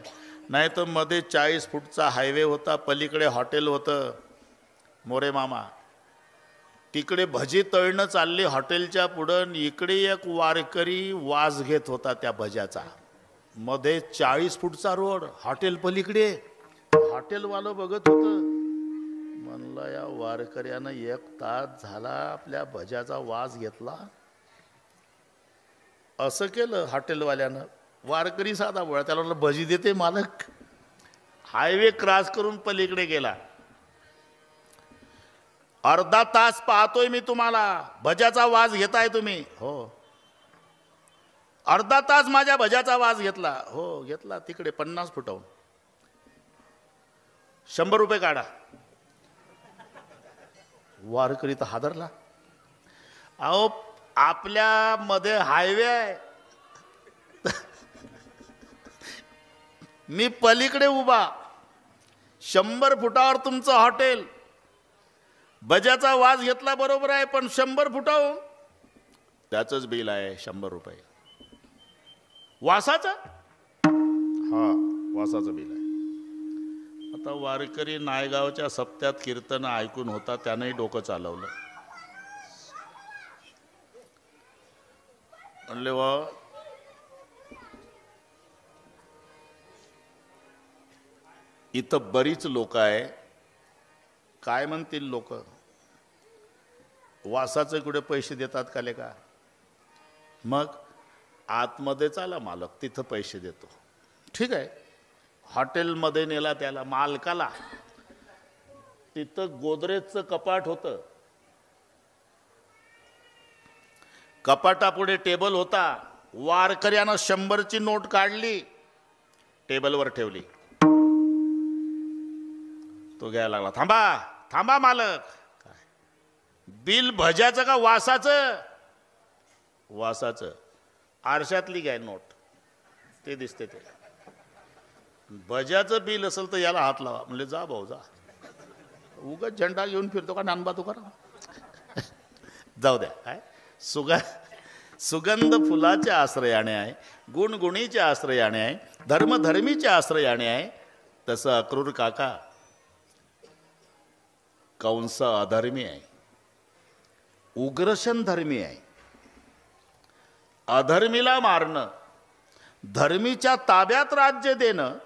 नाही तर मध्ये 40 फूटचा हायवे होता, पलीकडे हॉटेल होतं मोरे मामा. तिकडे भजी तळणं चालली हॉटेलच्या पुढं, इकडे एक वारकरी वास घेत होता त्या भज्याचा. मध्ये 40 फूटचा रोड, हॉटेल पलीकडे. हॉटेलवालं बघत होतं, म्हणलं या वारकऱ्यानं 1 तास झाला आपल्या भज्याचा वास घेतला. असं केलं हॉटेलवाल्यानं. वारकरी साधा बोळा, त्याला म्हणलं भजी देते मालक. हायवे क्रॉस करून पलीकडे गेला. अर्धा तास पाहतोय मी तुम्हाला, भज्याचा वास घेताय तुम्ही. हो, अर्धा तास माझ्या भज्याचा वास घेतला. हो घेतला. तिकडे 50 फुटावून 100 रुपये काढा. वारकरी तर हादरला. अहो आपल्या मध्ये हायवे आहे, मी पलीकडे उभा, 100 फुटावर तुमचं हॉटेल. भज्याचा वास घेतला बरोबर आहे, पण 100 फुटावून त्याचंच बिल आहे 100 रुपये. वासाचा, हा वासाचं बिल आहे. आता वारकरी नायगावच्या सप्त्यात कीर्तन ऐकून होता, त्यानंही डोकं चालवलं. म्हणले वा, इथं बरीच लोक आहे, काय म्हणतील लोक, वासाचे कुठे पैसे देतात का लेका. मग आतमध्ये चाला मालक, तिथं पैसे देतो. ठीक आहे, हॉटेलमध्ये नेला त्याला, मालकाला. तिथं गोदरेजचं कपाट होतं, कपाटापुढे टेबल होता. वारकऱ्यानं 100ची नोट काढली, टेबलवर ठेवली. तो घ्यायला लागला. थांबा थांबा मालक, काय बिल भज्याचं का वासाचं? वासाचं. आरशातली घ्याय नोट, ते दिसते ते. भज्याचं बिल असेल तर याला हात लावा. म्हणले जा भाऊ जा, उगाच झेंडा घेऊन फिरतो का नानबा तू करा. जाऊ द्या. काय सुगंध फुलाच्या आश्रयाने आहे, गुणगुणीच्या आश्रयाने आहे, धर्मधर्मीच्या आश्रयाने आहे. तसं अक्रूर काका कंस अधर्मी आहे, उग्रशन धर्मी आहे. अधर्मीला मारणं, धर्मीच्या ताब्यात राज्य देणं,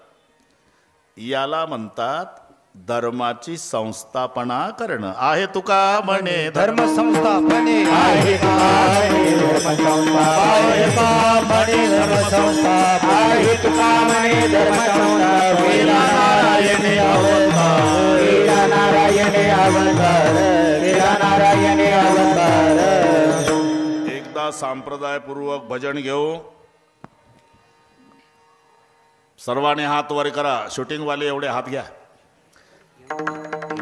याला म्हणतात धर्माची संस्थापना करणं. आहे तुका म्हणे धर्म संस्थापने, आहे का म्हणे धर्म संस्था, आहे तुका म्हणे धर्म संस्था. वेदा नारायणे अवतार, वेदा नारायणे अवतार, वेदा नारायणे अवतार. एकदा संप्रदायपूर्वक भजन घेऊ. सर्वांनी हात वर करा. शूटिंगवाले एवढे हात घ्या.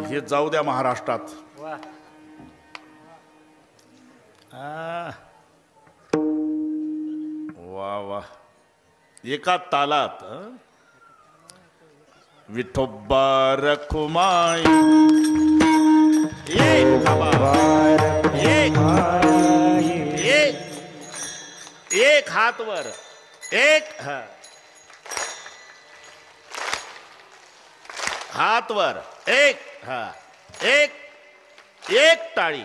हे जाऊ द्या महाराष्ट्रात. वा वा. एका तालात विठोबा रखुमाई, एक एक हात वर, एक हात वर, एक एक एक टाळी.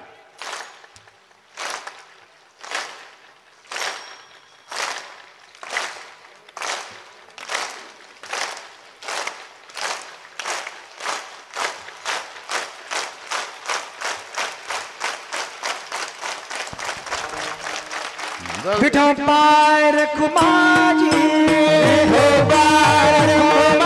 विठोबा रखुमाई, विठोबा रखुमाई,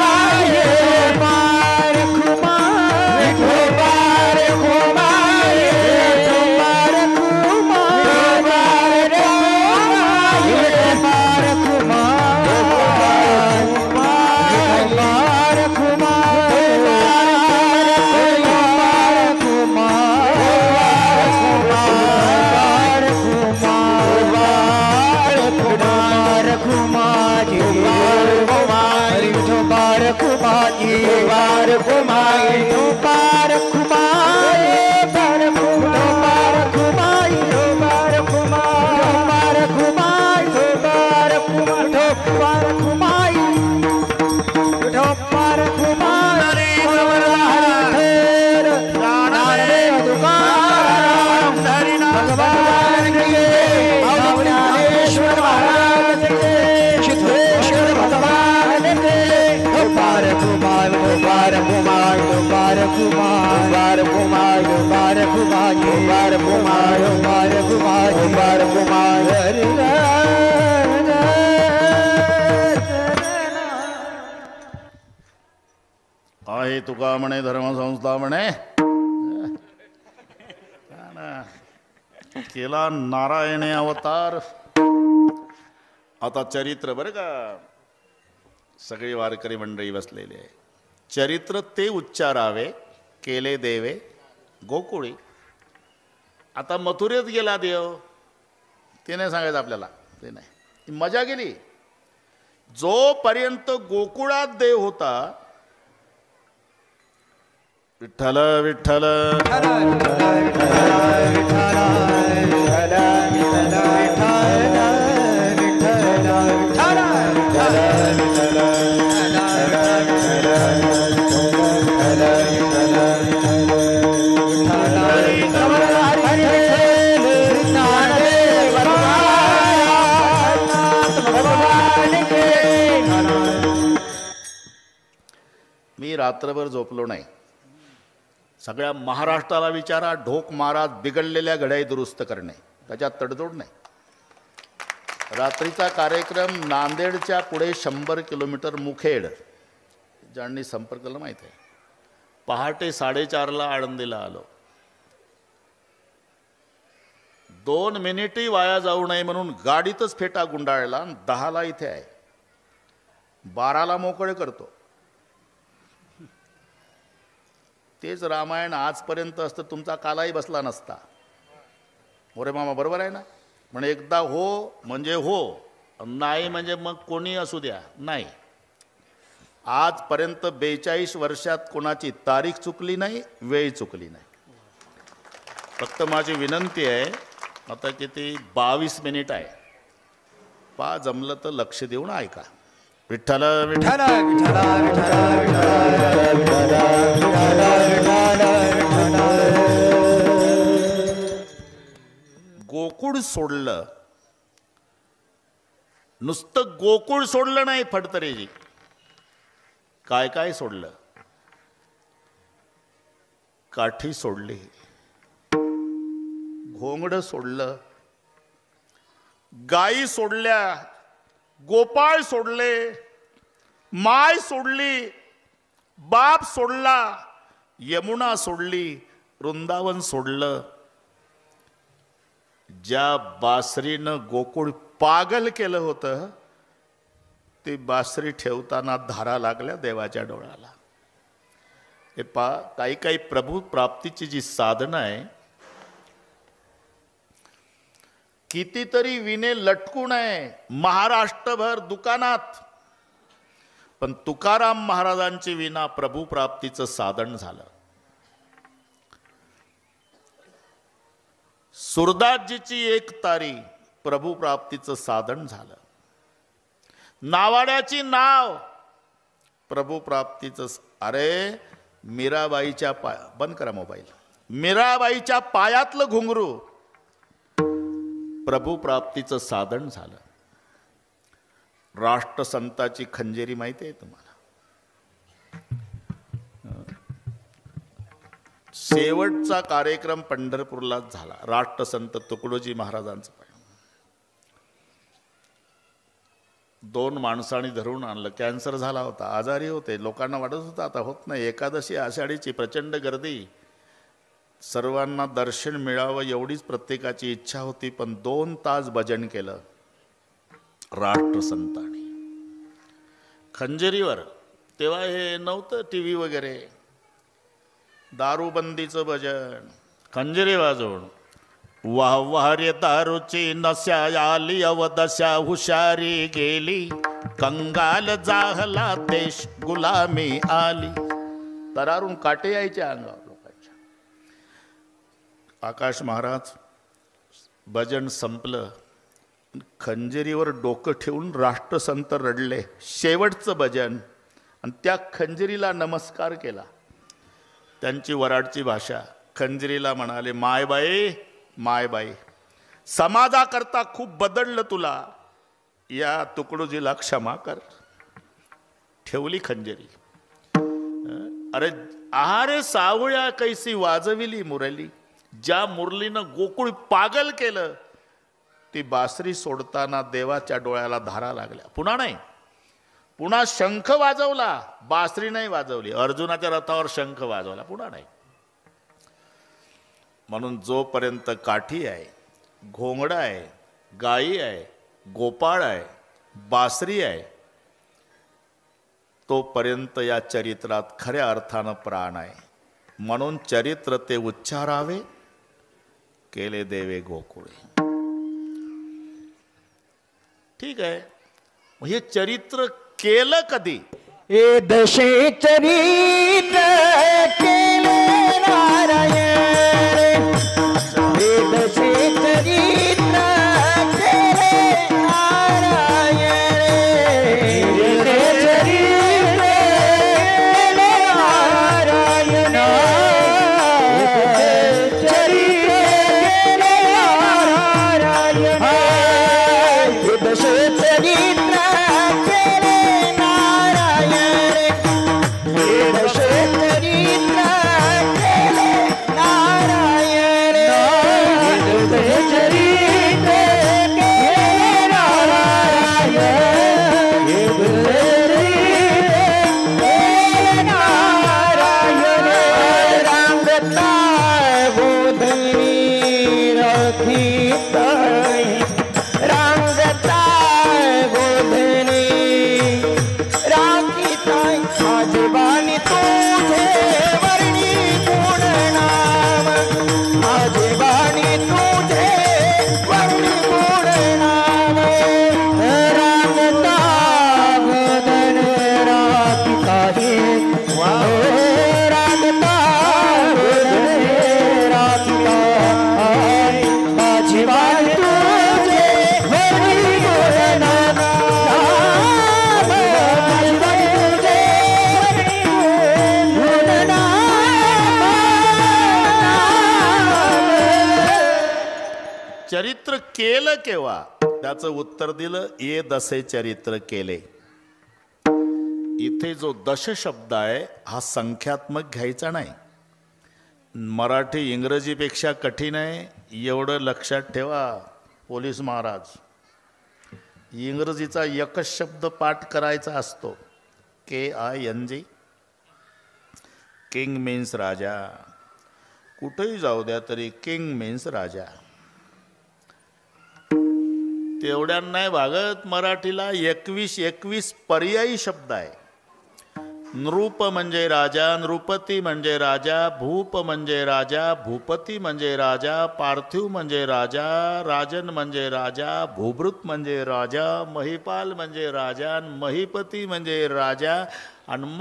आहे तुका म्हणे धर्मसंस्था म्हणे केला नारायणे अवतार. आता चरित्र बरं का, सगळी वारकरी मंडळी बसलेली आहे. चरित्र ते उच्चारावे केले देवे गोकुळी. आता मथुरेत गेला देव, ते नाही सांगायचं आपल्याला, ते नाही, ती मजा गेली. जोपर्यंत गोकुळात देव होता, विठ्ठल विठ्ठल मी रात्रभर झोपलो नाही. सगळ्या महाराष्ट्राला विचारा, ढोक महाराज बिघडलेल्या घड्याळी दुरुस्त करणे, त्याच्यात तडजोड नाही. रात्रीचा कार्यक्रम नांदेडच्या पुढे 100 किलोमीटर मुखेड, ज्यांनी संपर्क केला माहीत आहे. पहाटे 4:30ला आळंदीला आलो. 2 मिनिटही वाया जाऊ नये म्हणून गाडीतच फेटा गुंडाळला. 10ला इथे आहे, 12ला मोकळे करतो. तेच रामायण आजपर्यंत असतं तुमचा कालाही बसला नसता. मोरे मामा बरोबर आहे ना. म्हणजे एकदा हो म्हणजे हो, नाही म्हणजे मग कोणी असू द्या नाही. आजपर्यंत 42 वर्षात कोणाची तारीख चुकली नाही, वेळ चुकली नाही. फक्त माझी विनंती आहे, आता किती 22 मिनिट आहे, पा जमलं तर लक्ष देऊन ऐका. विठ्ठल विठ्ठल गोकुळ सोडलं, नुसतं गोकुळ सोडलं नाही फडतरेजी, काय काय सोडलं. काठी सोडली, घोंगड सोडलं, गायी सोडल्या, गोपाळ सोडले, माय सोडली, बाप सोडला, यमुना सोडली, वृंदावन सोडलं. ज्या बासरीनं गोकुळ पागल केलं होतं, ती बासरी ठेवताना धारा लागल्या देवाच्या डोळ्याला. हे काही काही प्रभू प्राप्तीची जी साधनं आहे, कितीतरी विणे लटकून आहे महाराष्ट्रभर दुकानात, पण तुकाराम महाराजांची विना प्रभू प्राप्तीचं साधन झालं. सुरदासजीची एक तारी प्रभू प्राप्तीचं साधन झालं. नावाड्याची नाव प्रभू प्राप्तीचं. अरे मीराबाईच्या बंद करा मोबाईल. मीराबाईच्या पायातलं घुंगरू प्रभू प्राप्तीचं साधन झालं. राष्ट्रसंताची खंजेरी माहिती आहे तुम्हाला. शेवटचा कार्यक्रम पंढरपूरलाच झाला. राष्ट्रसंत तुकडोजी महाराजांचा. 2 माणसांनी धरून आणलं. कॅन्सर झाला होता, आजारी होते, लोकांना वाटत होतं आता होत नाही. एकादशी आषाढीची प्रचंड गर्दी, सर्वांना दर्शन मिळावं एवढीच प्रत्येकाची इच्छा होती. पण 2 तास भजन केलं राष्ट्रसंतांनी खंजेरीवर. तेव्हा हे नव्हतं टी व्ही वगैरे. दारूबंदीचं भजन, खंजेरी वाजवून. वाह वाह रे दारूची नशा आली अवदशा, हुशारी गेली कंगाल जाहला देश, गुलामी आली. तरारून काटे यायचे अंगावर लोकांच्या. आकाश महाराज भजन संपलं, खंजेरीवर डोकं ठेवून राष्ट्रसंत रडले. शेवटचं भजन, आणि त्या खंजेरीला नमस्कार केला. त्यांची वराडची भाषा. खंजेरीला म्हणाले, मायबाई मायबाई, समाजाकरता खूप बदललं तुला, या तुकडोजीला क्षमा कर. ठेवली खंजेरी. अरे आहारे सावळ्या कैसी वाजविली मुरली, ज्या मुरलीनं गोकुळ पागल केलं, ती बासरी सोडताना देवाच्या डोळ्याला धारा लागल्या. पुन्हा नाही, पुन्हा शंख वाजवला, बासरी नाही वाजवली. अर्जुनाच्या रथावर शंख वाजवला, पुन्हा नाही. म्हणून जोपर्यंत काठी आहे, घोंगडा आहे, गायी आहे, गोपाळ आहे, बासरी आहे, तोपर्यंत या चरित्रात खऱ्या अर्थानं प्राण आहे. म्हणून चरित्र ते उच्चारावे, केले देवे गोकुळे. ठीक आहे, हे चरित्र केलं कधी? हे दशे चरित्र केले नारायण, हे दशे चरित्र केले नारायण, हे चरित्र केले नारायण, चरित्र केले नारायण, हे दशे चरित्र केले नारायण, हे दशे चरित्र केले नारायण, हे दशे चरित्र केले नारायण, हे दशे केले नारायण, रांगता बोधनी रखित, रांगता बोधनी राखित, माझे बाणी तुझे वर्णी गुण नाम, माझे बाणी तुझे वर्णी गुण नाम, रांगता बोधन राखित आहे, रांगता बोधन राखित आहे, माझी बाणी तुझे वर्णी गुण नाम, माझी बाणी तुझे वर्णी गुण नाम. चरित्र केलं केव्हा? त्याचं उत्तर दिलं, ये दसे चरित्र केले. इथे जो दश शब्द आहे हा संख्यात्मक घ्यायचा नाही. मराठी इंग्रजीपेक्षा कठीण आहे, एवढं लक्षात ठेवा पोलीस महाराज. इंग्रजीचा एकच शब्द पाठ करायचा असतो, KING. किंग मीन्स राजा. कुठेही जाऊ द्या तरी किंग मीन्स राजा. तेवढ्या नाही भागत. मराठीला 21 पर्यायी शब्द आहे. नृप म्हणजे राजा, नृपती म्हणजे राजा, भूप म्हणजे राजा, भूपती म्हणजे राजा, पार्थिव म्हणजे राजा, राजन म्हणजे राजा, भूभृत म्हणजे राजा, महिपाल म्हणजे राजा, महिपती म्हणजे राजा आणि